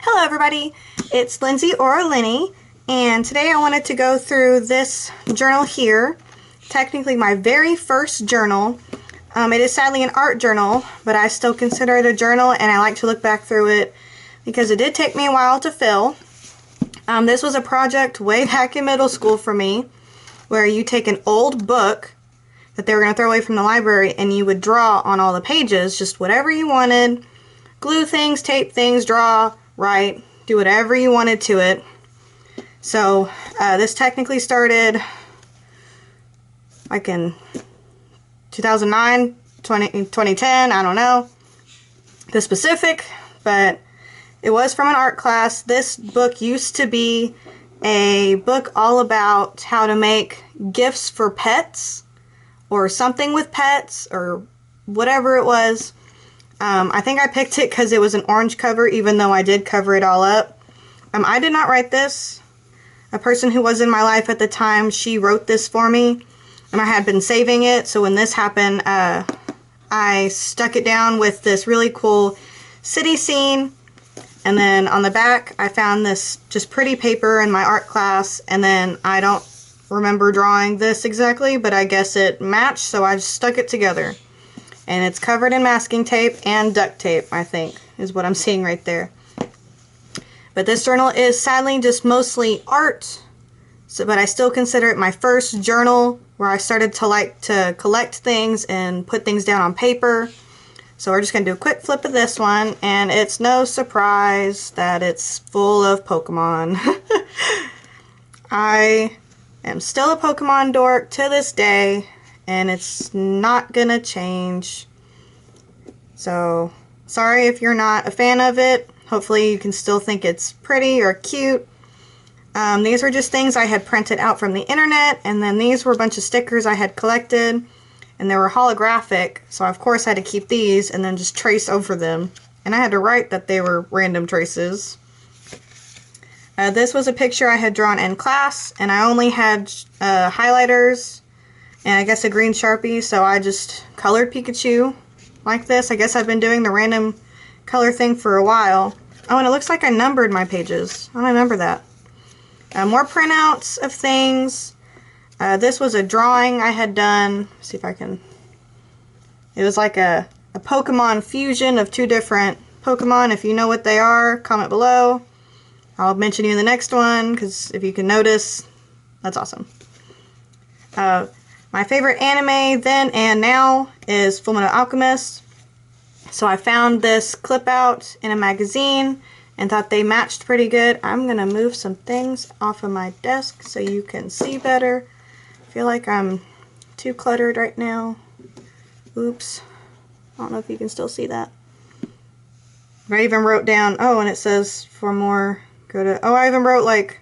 Hello everybody, it's Lindsay or Lenny, and today I wanted to go through this journal here, technically my very first journal. It is sadly an art journal, but I still consider it a journal, and I like to look back through it because it did take me a while to fill. This was a project way back in middle school for me, where you take an old book that they were going to throw away from the library and you would draw on all the pages, just whatever you wanted. Glue things, tape things, draw, write, do whatever you wanted to it. So this technically started like in 2009, 2010, I don't know the specific, but it was from an art class. This book used to be a book all about how to make gifts for pets or something with pets or whatever it was. I think I picked it because it was an orange cover, even though I did cover it all up. I did not write this. A person who was in my life at the time, she wrote this for me, and I had been saving it, so when this happened, I stuck it down with this really cool city scene, and then on the back, I found this just pretty paper in my art class, and then I don't remember drawing this exactly, but I guess it matched, so I just stuck it together. And it's covered in masking tape and duct tape, I think, is what I'm seeing right there. But this journal is sadly just mostly art, but I still consider it my first journal where I started to like to collect things and put things down on paper. So we're just going to do a quick flip of this one, and it's no surprise that it's full of Pokemon. I am still a Pokemon dork to this day, and it's not gonna change. So, sorry if you're not a fan of it. Hopefully you can still think it's pretty or cute. These were just things I had printed out from the internet, and then these were a bunch of stickers I had collected, and they were holographic, so of course I had to keep these and then just trace over them. And I had to write that they were random traces. This was a picture I had drawn in class, and I only had highlighters and I guess a green Sharpie, so I just colored Pikachu like this. I guess I've been doing the random color thing for a while. Oh, and it looks like I numbered my pages. I don't remember that. More printouts of things. This was a drawing I had done. Let's see if I can... It was like a Pokemon fusion of two different Pokemon. If you know what they are, comment below. I'll mention you in the next one, because if you can notice, that's awesome. My favorite anime then and now is Fullmetal Alchemist. So I found this clip out in a magazine and thought they matched pretty good. I'm going to move some things off of my desk so you can see better. I feel like I'm too cluttered right now. Oops. I don't know if you can still see that. I even wrote down, oh, and it says for more, go to, oh, I even wrote like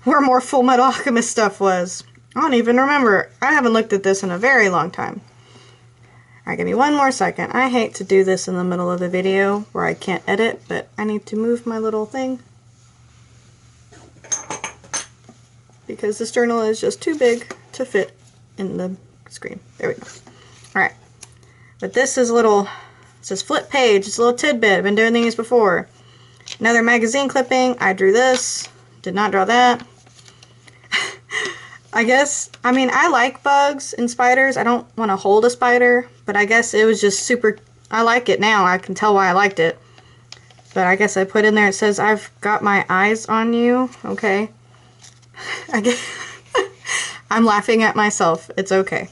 where more Fullmetal Alchemist stuff was. I don't even remember. I haven't looked at this in a very long time. Alright, give me one more second. I hate to do this in the middle of the video where I can't edit, but I need to move my little thing because this journal is just too big to fit in the screen. There we go. Alright. But this is a little, it says flip page. It's a little tidbit. I've been doing these before. Another magazine clipping. I drew this. Did not draw that. I guess, I mean, I like bugs and spiders. I don't want to hold a spider, but I guess it was just super, I like it now. I can tell why I liked it. But I guess I put in there, it says, I've got my eyes on you. Okay. I guess, I'm laughing at myself. It's okay.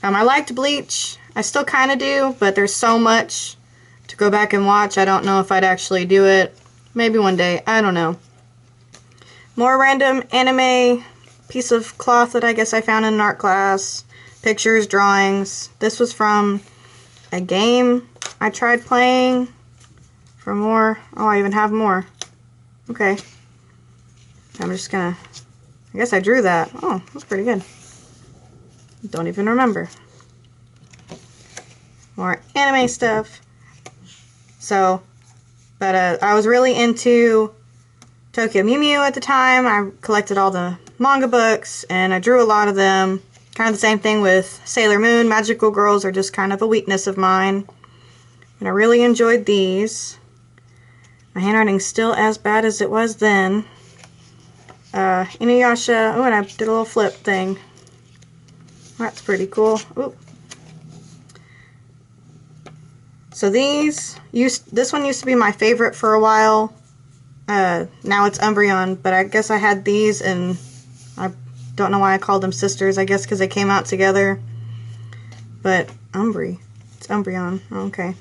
I liked Bleach. I still kind of do, but there's so much to go back and watch. I don't know if I'd actually do it. Maybe one day. I don't know. More random anime piece of cloth that I guess I found in an art class. Pictures, drawings. This was from a game I tried playing. For more. Oh, I even have more. Okay. I'm just gonna... I guess I drew that. Oh, that's pretty good. Don't even remember. More anime stuff. So, but I was really into Tokyo Mew Mew at the time. I collected all the manga books, and I drew a lot of them. Kind of the same thing with Sailor Moon. Magical girls are just kind of a weakness of mine. And I really enjoyed these. My handwriting's still as bad as it was then. Inuyasha. Oh, and I did a little flip thing. That's pretty cool. Ooh. So this one used to be my favorite for a while. Now it's Umbreon, but I guess I had these, and I don't know why I called them sisters. I guess because they came out together. But it's Umbreon. Okay.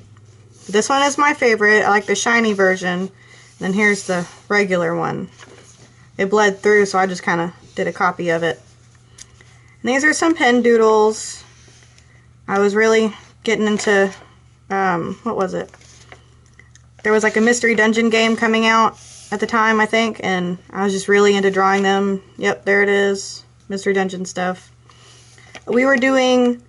This one is my favorite. I like the shiny version. Then here's the regular one. It bled through, so I just kind of did a copy of it. And these are some pen doodles. I was really getting into, what was it? There was like a Mystery Dungeon game coming out at the time, I think, and I was just really into drawing them. Yep, there it is. Mystery Dungeon stuff. We were doing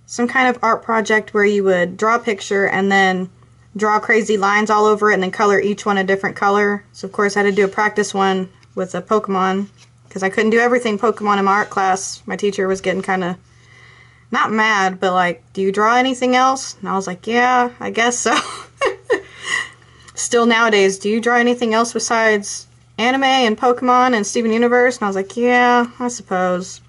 some kind of art project where you would draw a picture and then draw crazy lines all over it and then color each one a different color. So of course I had to do a practice one with a Pokemon because I couldn't do everything Pokemon in my art class. My teacher was getting kind of, not mad, but like, do you draw anything else? And I was like, yeah, I guess so. Still nowadays, do you draw anything else besides anime and Pokemon and Steven Universe? And I was like, yeah, I suppose.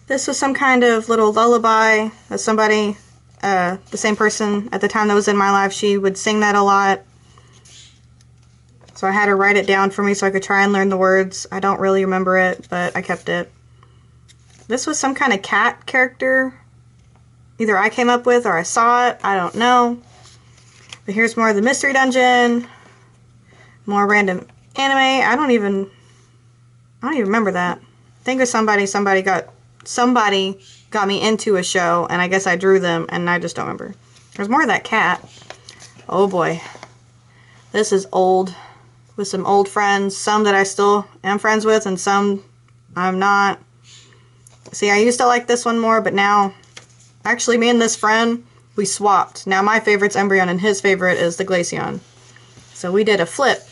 This was some kind of little lullaby that somebody, the same person at the time that was in my life, she would sing that a lot. So I had her write it down for me so I could try and learn the words. I don't really remember it, but I kept it. This was some kind of cat character. Either I came up with or I saw it. I don't know. But here's more of the Mystery Dungeon. More random anime. I don't even remember that. I think it was somebody got me into a show, and I guess I drew them, and I just don't remember. There's more of that cat. Oh boy. This is old. With some old friends. Some that I still am friends with, and some I'm not. See, I used to like this one more, but now, actually me and this friend, we swapped. Now my favorite's Umbreon, and his favorite is the Glaceon. So we did a flip.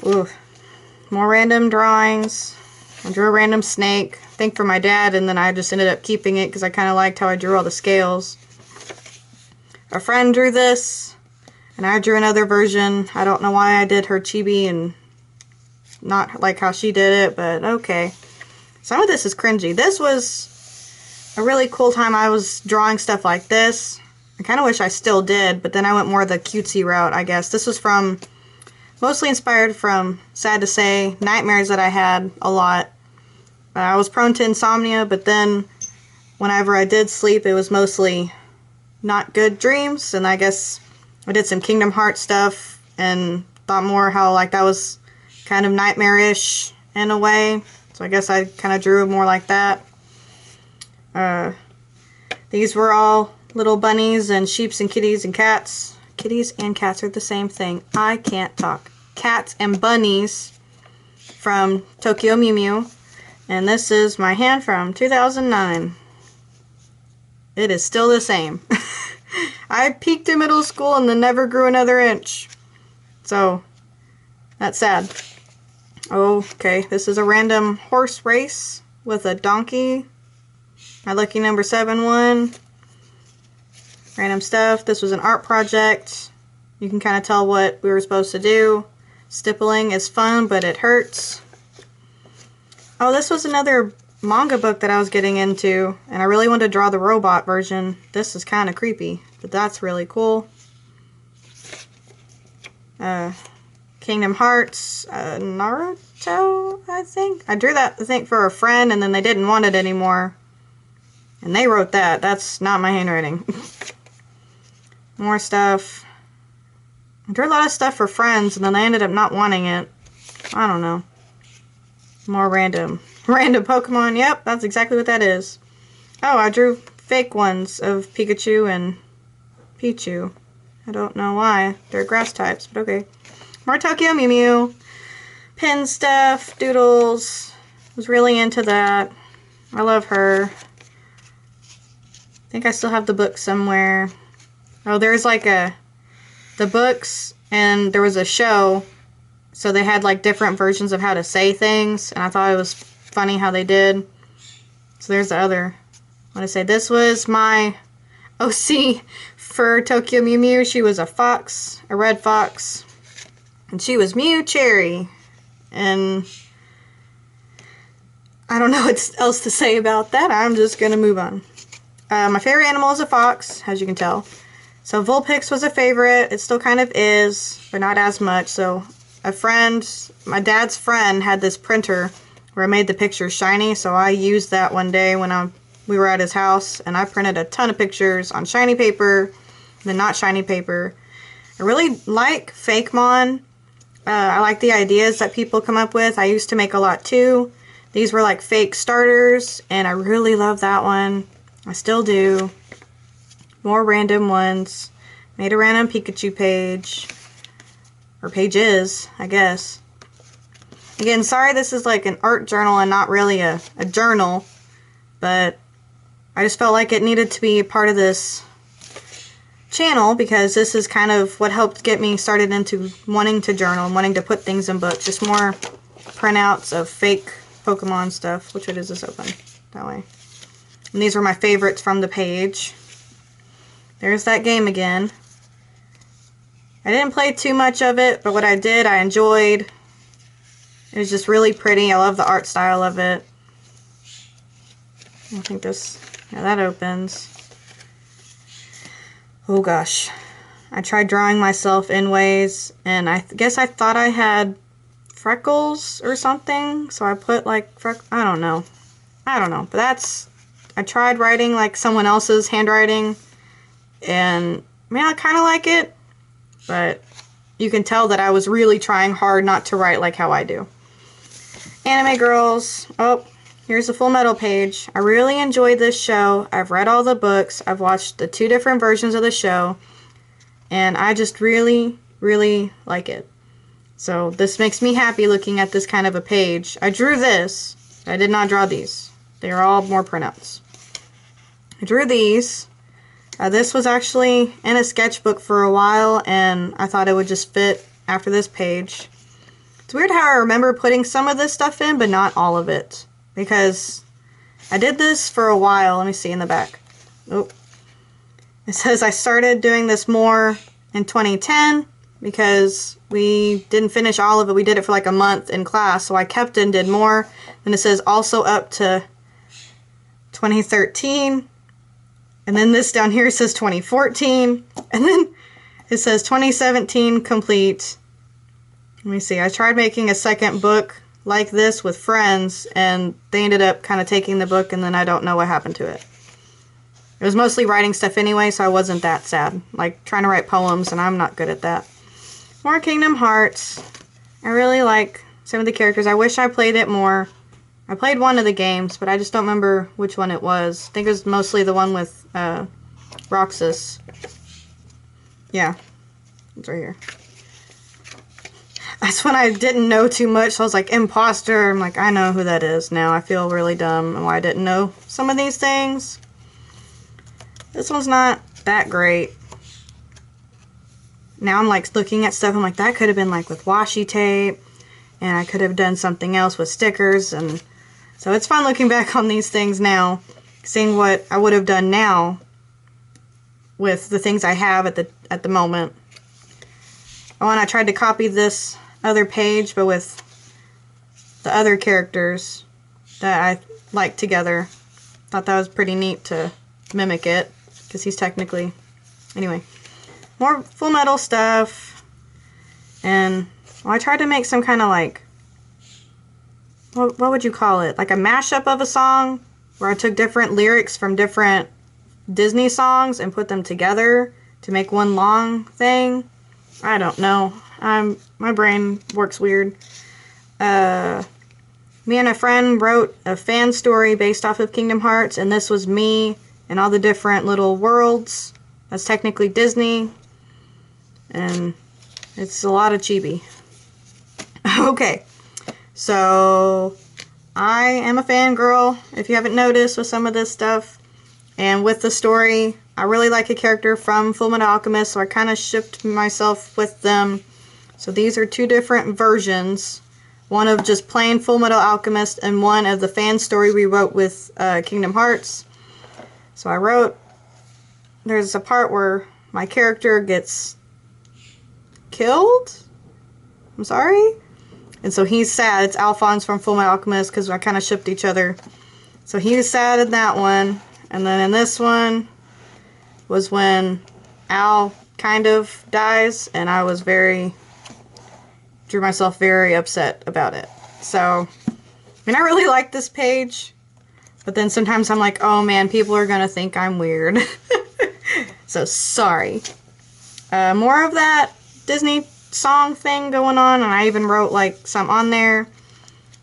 Ooh. More random drawings. I drew a random snake, I think for my dad, and then I just ended up keeping it because I kind of liked how I drew all the scales. A friend drew this, and I drew another version. I don't know why I did her chibi and not like how she did it, but okay. Some of this is cringy. This was a really cool time. I was drawing stuff like this. I kind of wish I still did, but then I went more the cutesy route, I guess. This was mostly inspired from, sad to say, nightmares that I had a lot. I was prone to insomnia, but then whenever I did sleep, it was mostly not good dreams, and I guess I did some Kingdom Hearts stuff and thought more how like that was kind of nightmarish in a way. So I guess I kind of drew more like that. These were all little bunnies and sheeps and kitties and cats. Kitties and cats are the same thing. I can't talk. Cats and bunnies from Tokyo Mew Mew. And this is my hand from 2009. It is still the same. I peaked in middle school and then never grew another inch. So, that's sad. Okay, this is a random horse race with a donkey. My lucky number 7 one. Random stuff. This was an art project. You can kind of tell what we were supposed to do. Stippling is fun, but it hurts. Oh, this was another manga book that I was getting into, and I really wanted to draw the robot version. This is kind of creepy, but that's really cool. Kingdom Hearts, Naruto, I think. I drew that, I think, for a friend, and then they didn't want it anymore. And they wrote that. That's not my handwriting. More stuff. I drew a lot of stuff for friends, and then they ended up not wanting it. I don't know. More random Pokemon. Yep, that's exactly what that is. Oh, I drew fake ones of Pikachu and Pichu. I don't know why. They're grass types, but okay. More Tokyo Mew Mew. Pin stuff, doodles. Was really into that. I love her. I think I still have the book somewhere. Oh, there's like the books, and there was a show, so they had like different versions of how to say things, and I thought it was funny how they did. So there's the other. I want to say this was my OC for Tokyo Mew Mew. She was a fox, a red fox. And she was Mew Cherry. And I don't know what else to say about that. I'm just going to move on. My favorite animal is a fox, as you can tell. So Vulpix was a favorite. It still kind of is, but not as much. So a friend, my dad's friend, had this printer where I made the pictures shiny. So I used that one day when we were at his house, and I printed a ton of pictures on shiny paper, then not shiny paper. I really like Fakemon. I like the ideas that people come up with. I used to make a lot too. These were like fake starters, and I really love that one. I still do. More random ones. Made a random Pikachu page. Or pages, I guess. Again, sorry this is like an art journal and not really a journal. But I just felt like it needed to be a part of this channel because this is kind of what helped get me started into wanting to journal and wanting to put things in books. Just more printouts of fake Pokemon stuff. Which way does this open? That way. And these were my favorites from the page. There's that game again. I didn't play too much of it, but what I did, I enjoyed. It was just really pretty. I love the art style of it. I think this, yeah, that opens. Oh gosh. I tried drawing myself in ways, and I guess I thought I had freckles or something, so I put like I don't know. But I tried writing like someone else's handwriting, and I mean, I kind of like it, but you can tell that I was really trying hard not to write like how I do. Anime Girls. Oh, here's the Full Metal page. I really enjoyed this show. I've read all the books. I've watched the 2 different versions of the show, and I just really, really like it. So this makes me happy looking at this kind of a page. I drew this. I did not draw these. They are all more printouts. I drew these. This was actually in a sketchbook for a while, and I thought it would just fit after this page. It's weird how I remember putting some of this stuff in, but not all of it. Because I did this for a while. Let me see in the back. Oh. It says I started doing this more in 2010 because we didn't finish all of it. We did it for like a month in class, so I kept it and did more. Then it says also up to 2013. And then this down here says 2014. And then it says 2017 complete. Let me see. I tried making a second book like this with friends, and they ended up kind of taking the book, and then I don't know what happened to it. It was mostly writing stuff anyway, so I wasn't that sad. Like trying to write poems, and I'm not good at that. More Kingdom Hearts. I really like some of the characters. I wish I played it more. I played one of the games, but I just don't remember which one it was. I think it was mostly the one with Roxas. Yeah, it's right here. That's when I didn't know too much, so I was like, imposter. I'm like, I know who that is now. I feel really dumb and why I didn't know some of these things. This one's not that great. Now I'm like looking at stuff, I'm like, that could have been like with washi tape, and I could have done something else with stickers, and so it's fun looking back on these things now, seeing what I would have done now with the things I have at the moment. Oh, and I tried to copy this other page, but with the other characters that I like together. Thought that was pretty neat to mimic it, because he's technically... Anyway, more Full Metal stuff, and well, I tried to make some kind of like... What would you call it? Like a mashup of a song, where I took different lyrics from different Disney songs and put them together to make one long thing. I don't know. My brain works weird. Me and a friend wrote a fan story based off of Kingdom Hearts, and this was me and all the different little worlds. That's technically Disney, and it's a lot of chibi. Okay, so I am a fangirl, if you haven't noticed, with some of this stuff. And with the story, I really like a character from Fullmetal Alchemist, so I kind of shipped myself with them. So these are 2 different versions. One of just plain Fullmetal Alchemist, and one of the fan story we wrote with Kingdom Hearts. So I wrote there's a part where my character gets killed. I'm sorry. And so he's sad. It's Alphonse from Fullmetal Alchemist because I kind of shipped each other. So he was sad in that one. And then in this one was when Al kind of dies, and I was drew myself very upset about it. So, I mean, I really like this page, but then sometimes I'm like, oh man, people are gonna think I'm weird. So, sorry. More of that Disney song thing going on, and I even wrote like some on there.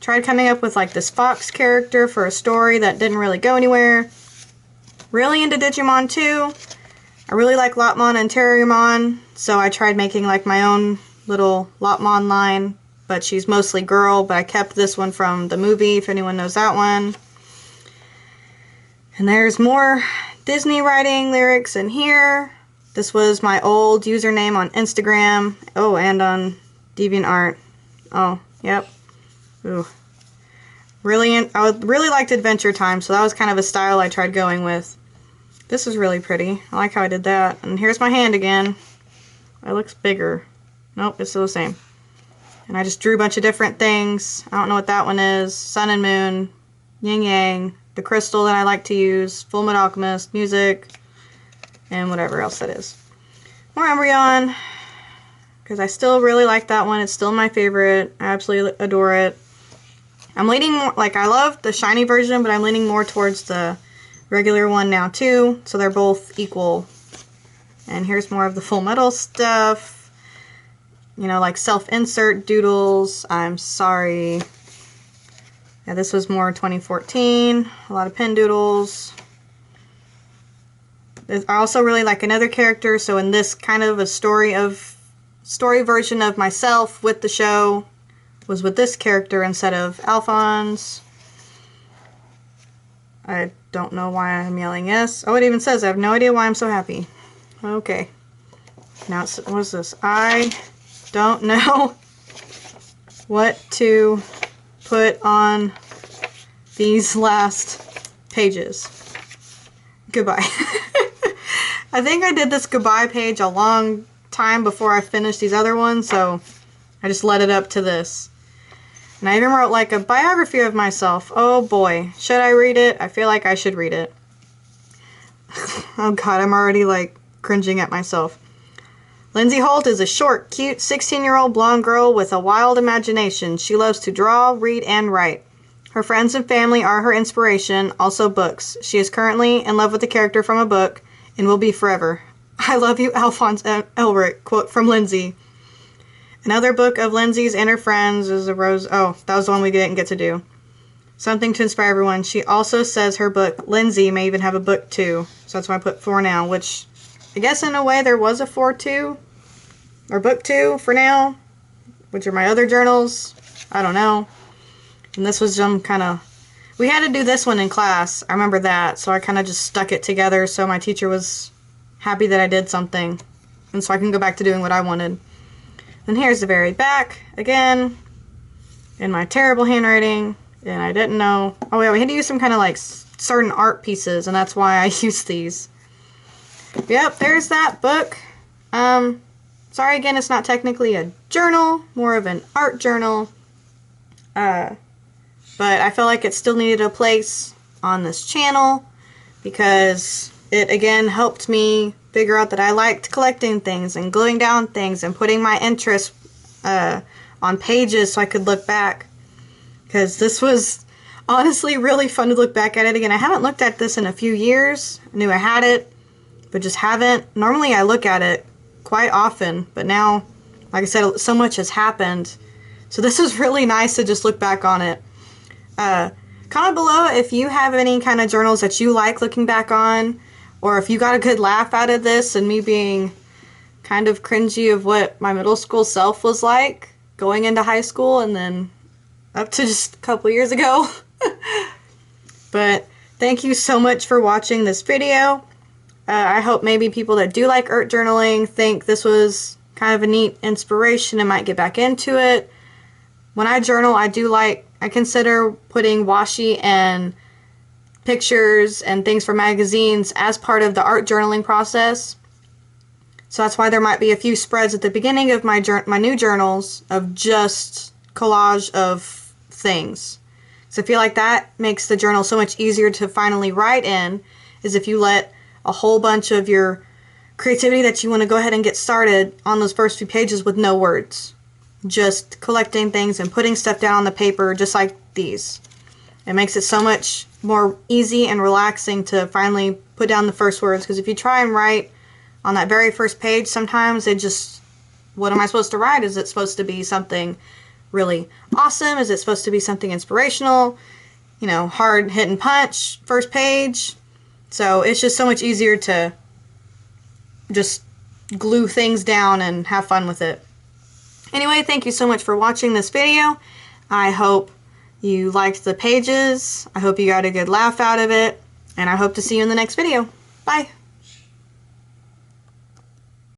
Tried coming up with like this Fox character for a story that didn't really go anywhere. Really into Digimon too. I really like Lopmon and Terriermon, so I tried making like my own little Lopmon line, but she's mostly girl, but I kept this one from the movie, if anyone knows that one. And there's more Disney writing lyrics in here. This was my old username on Instagram. Oh, and on DeviantArt. Oh, yep. Ooh. I really liked Adventure Time, so that was kind of a style I tried going with. This is really pretty. I like how I did that. And here's my hand again. It looks bigger. Nope, it's still the same. And I just drew a bunch of different things. I don't know what that one is. Sun and Moon, Yin Yang, the crystal that I like to use, Fullmetal Alchemist, music, and whatever else that is. More Umbreon, because I still really like that one. It's still my favorite. I absolutely adore it. I'm leaning more, like I love the shiny version, but I'm leaning more towards the regular one now too, so they're both equal. And here's more of the Full Metal stuff. You know, like self-insert doodles. I'm sorry. Yeah, this was more 2014. A lot of pen doodles. I also really like another character, so in this kind of a story version of myself with the show was with this character instead of Alphonse. I don't know why I'm yelling yes. Oh, it even says I have no idea why I'm so happy. Okay. Now, what is this? I don't know what to put on these last pages. Goodbye. I think I did this goodbye page a long time before I finished these other ones, so I just led it up to this. And I even wrote like a biography of myself. Oh boy, should I read it? I feel like I should read it. Oh god, I'm already like cringing at myself. Lindsay Holt is a short, cute, 16-year-old blonde girl with a wild imagination. She loves to draw, read, and write. Her friends and family are her inspiration, also books. She is currently in love with a character from a book and will be forever. I love you, Alphonse Elric, quote from Lindsay. Another book of Lindsay's and her friends is a rose. Oh, that was the one we didn't get to do. Something to inspire everyone. She also says her book, Lindsay, may even have a book too. So that's why I put 4 now, which I guess in a way there was a 4-2. Or book 2 for now. Which are my other journals. I don't know. And this was some kind of... We had to do this one in class. I remember that. So I kind of just stuck it together so my teacher was happy that I did something. And so I can go back to doing what I wanted. And here's the very back, again, in my terrible handwriting, and I didn't know. Oh yeah, we had to use some kind of like certain art pieces, and that's why I used these. Yep, there's that book. Sorry again, it's not technically a journal, more of an art journal. But I felt like it still needed a place on this channel, because it again helped me figure out that I liked collecting things and gluing down things and putting my interest on pages so I could look back. Because this was honestly really fun to look back at it again. I haven't looked at this in a few years. I knew I had it, but just haven't. Normally I look at it quite often, but now, like I said, so much has happened. So this was really nice to just look back on it. Comment below if you have any kind of journals that you like looking back on. Or if you got a good laugh out of this and me being kind of cringy of what my middle school self was like going into high school and then up to just a couple years ago. But thank you so much for watching this video. I hope maybe people that do like art journaling think this was kind of a neat inspiration and might get back into it. When I journal, I consider putting washi and pictures and things for magazines as part of the art journaling process. So that's why there might be a few spreads at the beginning of my new journals of just collage of things. So I feel like that makes the journal so much easier to finally write in, is if you let a whole bunch of your creativity that you want to go ahead and get started on those first few pages with no words. Just collecting things and putting stuff down on the paper just like these. It makes it so much more easy and relaxing to finally put down the first words, because if you try and write on that very first page, sometimes it just, what am I supposed to write? Is it supposed to be something really awesome? Is it supposed to be something inspirational? You know, hard hit and punch, first page. So it's just so much easier to just glue things down and have fun with it. Anyway, thank you so much for watching this video. I hope you liked the pages. I hope you got a good laugh out of it. And I hope to see you in the next video. Bye.